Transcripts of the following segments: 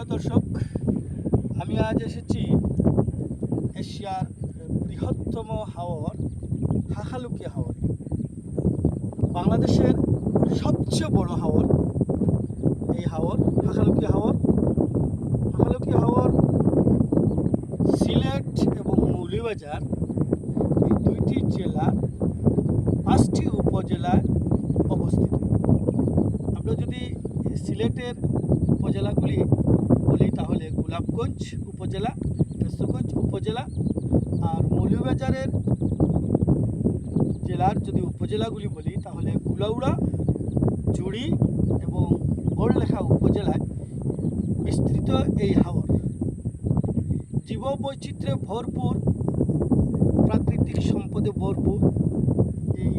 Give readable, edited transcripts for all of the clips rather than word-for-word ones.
প্রিয় দর্শক, আমি আজ এসেছি এশিয়ার বৃহত্তম হাওর হাকালুকি হাওরে। বাংলাদেশের সবচেয়ে বড় হাওর এই হাওর হাকালুকি হাওর। হাকালুকি হাওর সিলেট এবং মৌলভীবাজার এই দুইটি জেলার 5টি উপজেলায় অবস্থিত। আমরা যদি সিলেটের উপজেলাগুলি বলি তাহলে গোলাপগঞ্জ উপজেলা, ফেসুগঞ্জ উপজেলা, আর মৌলভীবাজারের জেলার যদি উপজেলাগুলি বলি তাহলে কুলাউড়া, জুড়ি এবং বড়লেখা উপজেলায় বিস্তৃত এই হাওর। জীববৈচিত্র্যে ভরপুর, প্রাকৃতিক সম্পদে ভরপুর এই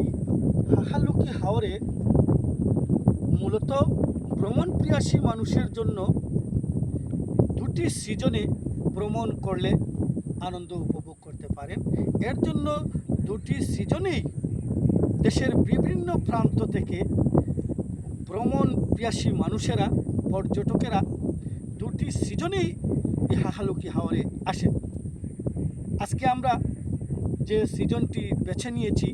হাকালুকি হাওরে মূলত ভ্রমণ প্রিয়াসী মানুষের জন্য দুটি সিজনে ভ্রমণ করলে আনন্দ উপভোগ করতে পারেন। এর জন্য দুটি সিজনেই দেশের বিভিন্ন প্রান্ত থেকে ভ্রমণ প্রিয়াসী মানুষেরা, পর্যটকেরা দুটি সিজনেই এই হাকালুকি হাওরে আসেন। আজকে আমরা যে সিজনটি বেছে নিয়েছি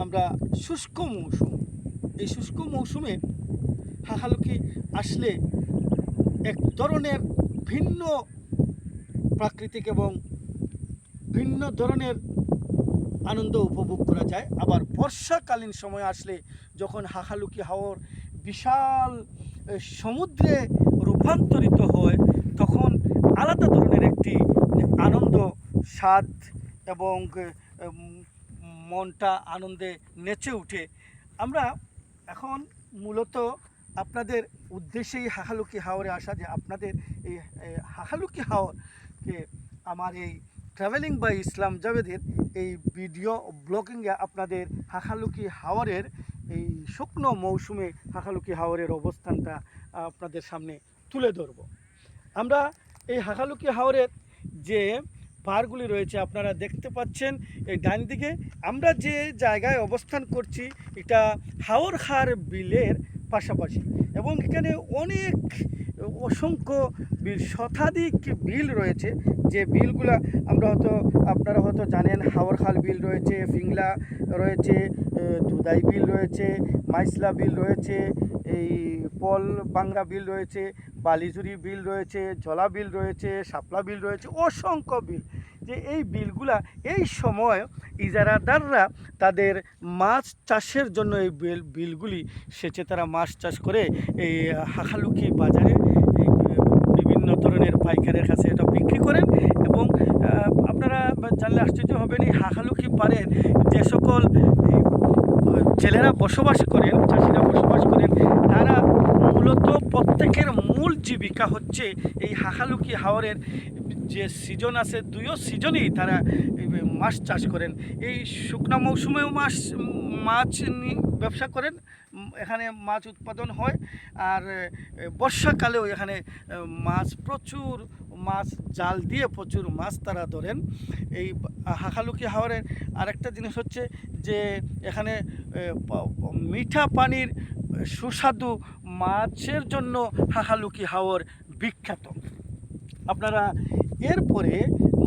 আমরা শুষ্ক মৌসুম। এই শুষ্ক মৌসুমে হাকালুকি আসলে এক ধরনের ভিন্ন প্রাকৃতিক এবং ভিন্ন ধরনের আনন্দ উপভোগ করা যায়। আবার বর্ষাকালীন সময় আসলে যখন হাকালুকি হাওর বিশাল সমুদ্রে রূপান্তরিত হয় তখন আলাদা ধরনের একটি আনন্দ, স্বাদ এবং মনটা আনন্দে নেচে ওঠে। আমরা এখন মূলত আপনাদের উদ্দেশ্যেই হাকালুকি হাওরে আসা, যে আপনাদের এই হাকালুকি হাওরকে আমার এই ট্রাভেলিং বাই ইসলাম জাভেদের এই ভিডিও ব্লগিংয়ে আপনাদের হাকালুকি হাওরের এই শুকনো মৌসুমে হাকালুকি হাওরের অবস্থানটা আপনাদের সামনে তুলে ধরব। আমরা এই হাকালুকি হাওরের যে পাহাড়গুলি রয়েছে আপনারা দেখতে পাচ্ছেন এই ডান দিকে। আমরা যে জায়গায় অবস্থান করছি এটা হাওরখার বিলের পাশাপাশি, এবং এখানে অসংখ্য বিল, শতাধিক বিল রয়েছে। যে বিলগুলা আপনারা হয়তো জানেন, হাওরখাল বিল রয়েছে, ফিংলা রয়েছে, দুদাই বিল রয়েছে, মাইসলা বিল রয়েছে, এই পল বাংরা বিল রয়েছে, বালিজুরি বিল রয়েছে, জলা বিল রয়েছে, শাপলা বিল রয়েছে, অসংখ্য বিল। যে এই বিলগুলা এই সময় ইজারাদাররা তাদের মাছ চাষের জন্য এই বিলগুলি সেচে তারা মাছ চাষ করে এই হাকালুকি বাজারে বিভিন্ন ধরনের পাইকারের কাছে এটা বিক্রি করেন। এবং আপনারা জানলে আশ্চর্য হবেন, এই হাকালুকি পাড়ের যে সকল জেলেরা বসবাস করেন, চাষিরা বসবাস করেন, তারা মূলত প্রত্যেকের মূল জীবিকা হচ্ছে এই হাকালুকি হাওরের যে সিজন আছে, দুইও সিজনেই তারা মাছ চাষ করেন। এই শুকনো মৌসুমেও মাছ ব্যবসা করেন, এখানে মাছ উৎপাদন হয়। আর বর্ষাকালেও এখানে প্রচুর মাছ জাল দিয়ে প্রচুর মাছ তারা ধরেন। এই হাকালুকি হাওরের আরেকটা জিনিস হচ্ছে যে এখানে মিঠা পানির সুস্বাদু মাছের জন্য হাকালুকি হাওর বিখ্যাত। আপনারা এরপরে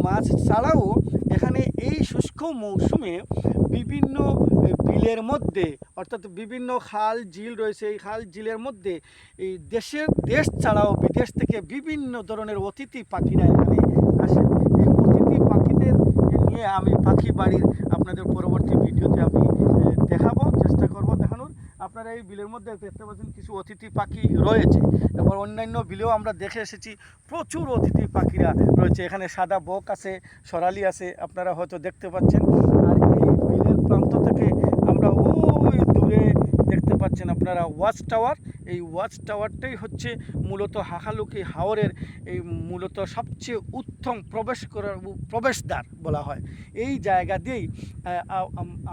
মাছ ছাড়াও এখানে এই শুষ্ক মৌসুমে বিভিন্ন বিলের মধ্যে, অর্থাৎ বিভিন্ন খাল ঝিল রয়েছে, এই খাল ঝিলের মধ্যে এই দেশ ছাড়াও বিদেশ থেকে বিভিন্ন ধরনের অতিথি পাখিরা এখানে আসেন। এই অতিথি পাখিদের নিয়ে আমি পাখি বাড়ির আপনাদের পরবর্তী ভিডিওতে আমি চেষ্টা করব দেখানোর। আপনারা এই বিলের মধ্যে দেখতে পাচ্ছেন কিছু অতিথি পাখি রয়েছে, এবং অন্যান্য বিলেও আমরা দেখে এসেছি প্রচুর অতিথি পাখিরা রয়েছে। এখানে সাদা বক আছে, সরালি আছে, আপনারা হয়তো দেখতে পাচ্ছেন। আর এই বিলের প্রান্ত থেকে আমরা ওই দূরে দেখতে পাচ্ছেন আপনারা ওয়াচ টাওয়ার। এই ওয়াচ টাওয়ারটাই হচ্ছে মূলত হাকালুকি হাওরের এই মূলত সবচেয়ে উত্তম প্রবেশদ্বার বলা হয়। এই জায়গা দিয়েই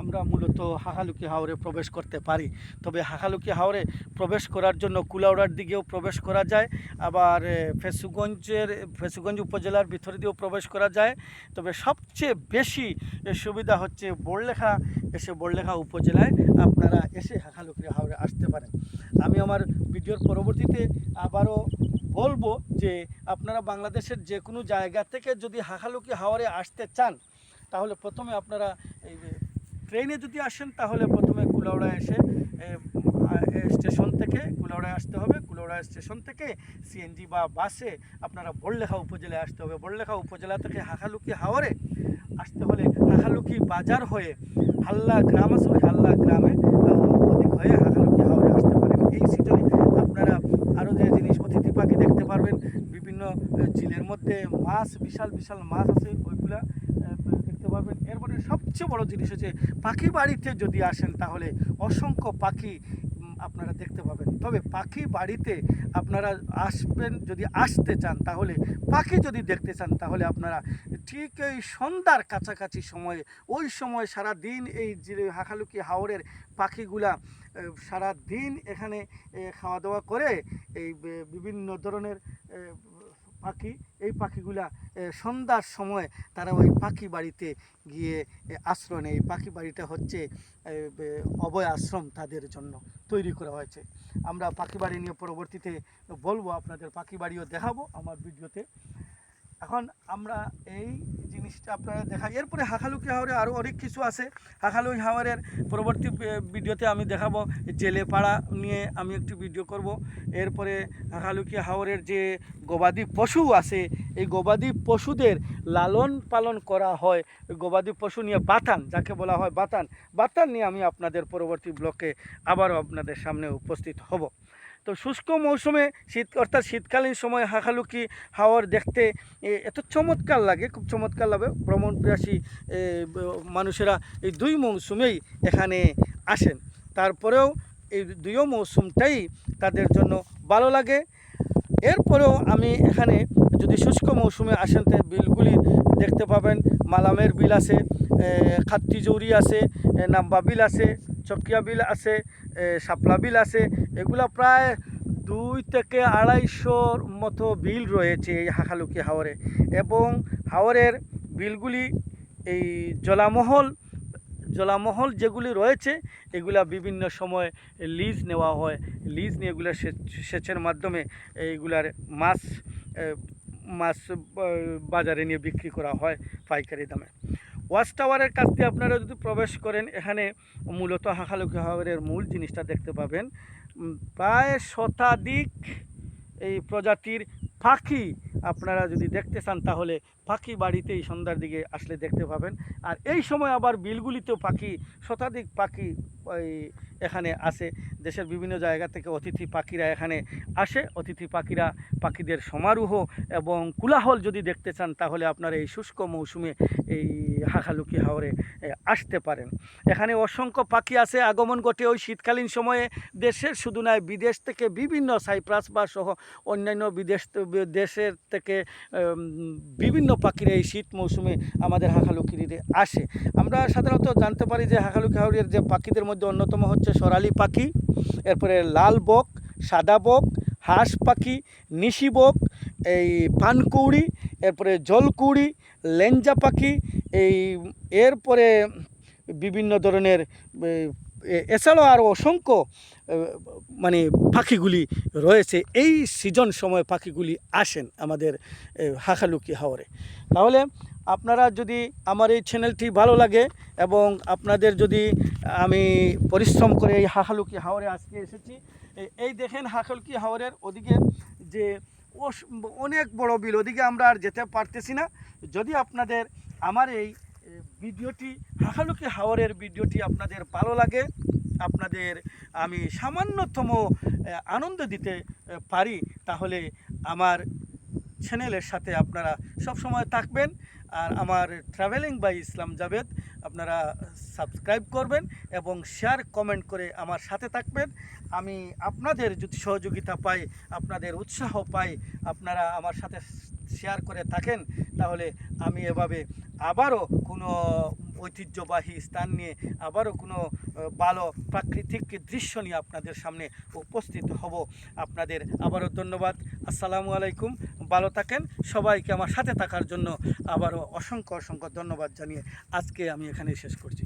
আমরা মূলত হাকালুকি হাওরে প্রবেশ করতে পারি। তবে হাকালুকি হাওরে প্রবেশ করার জন্য কুলাউড়ার দিকেও প্রবেশ করা যায়, আবার ফেসুগঞ্জ উপজেলার ভিতর দিয়েও প্রবেশ করা যায়। তবে সবচেয়ে বেশি সুবিধা হচ্ছে বড়লেখা উপজেলায় আপনারা এসে হাকালুকি হাওরে আসতে পারেন। আমি আমার ভিডিওর পরবর্তীতে আবারও বলবো যে আপনারা বাংলাদেশের যে কোনো জায়গা থেকে যদি হাকালুকি হাওরে আসতে চান তাহলে প্রথমে আপনারা এই ট্রেনে যদি আসেন তাহলে প্রথমে কুলাউড়া এসে স্টেশন থেকে কুলাউড়ায় আসতে হবে। কুলাউড়া স্টেশন থেকে সিএনজি বা বাসে আপনারা বড়লেখা উপজেলায় আসতে হবে। বড়লেখা উপজেলা থেকে হাকালুকি হাওরে আসতে হলে হাকালুকি বাজার হয়ে হাল্লা গ্রাম আছে, ওই হাল্লা গ্রামে ওদিক হয়ে হাকালুকি হাওরে আসতে পারেন। এই সিজনে আপনারা আরও যে জিনিস অতিথি পাখি দেখতে পারবেন, বিভিন্ন ঝিলের মধ্যে মাছ, বিশাল বিশাল মাছ আছে, ওইগুলা দেখতে পারবেন। এরপরে সবচেয়ে বড় জিনিস হচ্ছে পাখি বাড়িতে যদি আসেন তাহলে অসংখ্য পাখি আপনারা দেখতে পাবেন। তবে পাখি বাড়িতে আপনারা আসবেন, যদি আসতে চান তাহলে পাখি যদি দেখতে চান তাহলে আপনারা ঠিক এই সন্ধ্যার কাছাকাছি সময়ে, ওই সময় সারা দিন এই যে হাকালুকি হাওরের পাখিগুলা সারা দিন এখানে খাওয়া দাওয়া করে, এই বিভিন্ন ধরনের পাখি, এই পাখিগুলা সন্ধ্যার সময় তারা ওই পাখি বাড়িতে গিয়ে আশ্রয় নেয়। এই পাখি বাড়িটা হচ্ছে অভয় আশ্রম তাদের জন্য তৈরি করা হয়েছে। আমরা পাখি বাড়ি নিয়ে পরবর্তীতে বলবো, আপনাদের পাখি বাড়িও দেখাবো আমার ভিডিওতে। এখন আমরা এই জিনিসটা আপনারা দেখাই। এরপরে হাকালুকি হাওরে আরও অনেক কিছু আছে। হাকালুকি হাওরের পরবর্তী ভিডিওতে আমি দেখাবো জেলে পাড়া নিয়ে আমি একটি ভিডিও করব। এরপরে হাকালুকি হাওরের যে গবাদি পশু আছে, এই গবাদি পশুদের লালন পালন করা হয়, গবাদি পশু নিয়ে বাতান, যাকে বলা হয় বাতান, বাতান নিয়ে আমি আপনাদের পরবর্তী ব্লকে আবারও আপনাদের সামনে উপস্থিত হব। তো শুষ্ক মৌসুমে অর্থাৎ শীতকালীন সময় হাকালুকি হাওর দেখতে এত চমৎকার লাগে, খুব চমৎকার লাগে। ভ্রমণ প্রিয়াসী মানুষেরা এই দুই মৌসুমেই এখানে আসেন। তারপরেও এই দুই মৌসুমটাই তাদের জন্য ভালো লাগে। এরপরেও আমি এখানে যদি শুষ্ক মৌসুমে আসেন তো বিলগুলি দেখতে পাবেন। মালামের বিল আছে, খাত্তিজৌরি আছে, নাম্বা বিল আছে, চকিয়া বিল আছে, শাপলা বিল আছে। এগুলা প্রায় 2 থেকে 250 মতো বিল রয়েছে এই হাকালুকি হাওরে। এবং হাওরের বিলগুলি এই জলামহল যেগুলি রয়েছে এগুলা বিভিন্ন সময় লিজ নেওয়া হয়। লিজ নিয়ে এগুলো সেচের মাধ্যমে এইগুলার মাছ বাজারে নিয়ে বিক্রি করা হয় পাইকারি দামে। ওয়াচ টাওয়ারের কাছ দিয়ে আপনারা যদি প্রবেশ করেন, এখানে মূলত হাকালুকি হাওরের মূল জিনিসটা দেখতে পাবেন। প্রায় শতাধিক এই প্রজাতির পাখি আপনারা যদি দেখতে চান তাহলে পাখি বাড়িতেই সন্ধ্যার দিকে আসলে দেখতে পাবেন। আর এই সময় আবার বিলগুলিতেও শতাধিক পাখি এখানে আসে। দেশের বিভিন্ন জায়গা থেকে অতিথি পাখিরা এখানে আসে। অতিথি পাখিরা পাখিদের সমারোহ এবং কোলাহল যদি দেখতে চান তাহলে আপনারা এই শুষ্ক মৌসুমে এই হাকালুকি হাওরে আসতে পারেন। এখানে অসংখ্য পাখি আছে, আগমন ঘটে ওই শীতকালীন সময়ে। দেশের শুধু নয়, বিদেশ থেকে বিভিন্ন সাইপ্রাস বা সহ অন্যান্য দেশের থেকে বিভিন্ন পাখিরা এই শীত মৌসুমে আমাদের হাকালুকিতে আসে। আমরা সাধারণত জানতে পারি যে হাকালুকি হাওরের যে পাখিদের মধ্যে অন্যতম হচ্ছে সোনালী পাখি, এরপরে লাল বক, সাদা বক, হাঁস পাখি, নিশি বক, এই পানকৌড়ি, এরপরে জলকুড়ি, লেঞ্জা পাখি, এরপরে বিভিন্ন ধরনের, এছাড়াও আরও অসংখ্য পাখিগুলি রয়েছে। এই সিজন সময় পাখিগুলি আসেন আমাদের হাকালুকি হাওরে। তাহলে আপনারা যদি আমার এই চ্যানেলটি ভালো লাগে এবং আপনাদের যদি আমি পরিশ্রম করে এই হাকালুকি হাওরে আজকে এসেছি, এই দেখেন হাকালুকি হাওরের ওদিকে যে অনেক বড় বিল, ওদিকে আমরা আর যেতে পারতেছি না। যদি আপনাদের আমার এই ভিডিওটি, হাকালুকি হাওরের ভিডিওটি আপনাদের ভালো লাগে, আপনাদের আমি সামান্যতম আনন্দ দিতে পারি, তাহলে আমার চ্যানেলের সাথে আপনারা সব সময় থাকবেন। আর আমার ট্রাভেলিং বাই ইসলাম জাভেদ আপনারা সাবস্ক্রাইব করবেন এবং শেয়ার কমেন্ট করে আমার সাথে থাকবেন। আমি আপনাদের যদি সহযোগিতা পাই, আপনাদের উৎসাহ পাই, আপনারা আমার সাথে শেয়ার করে থাকেন, তাহলে আমি এভাবে আবারও কোনো ঐতিহ্যবাহী স্থান নিয়ে, আবারও কোনো ভালো প্রাকৃতিক দৃশ্য নিয়ে আপনাদের সামনে উপস্থিত হব। আপনাদের আবারও ধন্যবাদ। আসসালামু আলাইকুম, ভালো থাকেন। সবাইকে আমার সাথে থাকার জন্য আবারও অসংখ্য ধন্যবাদ জানিয়ে আজকে আমি এখানেই শেষ করছি।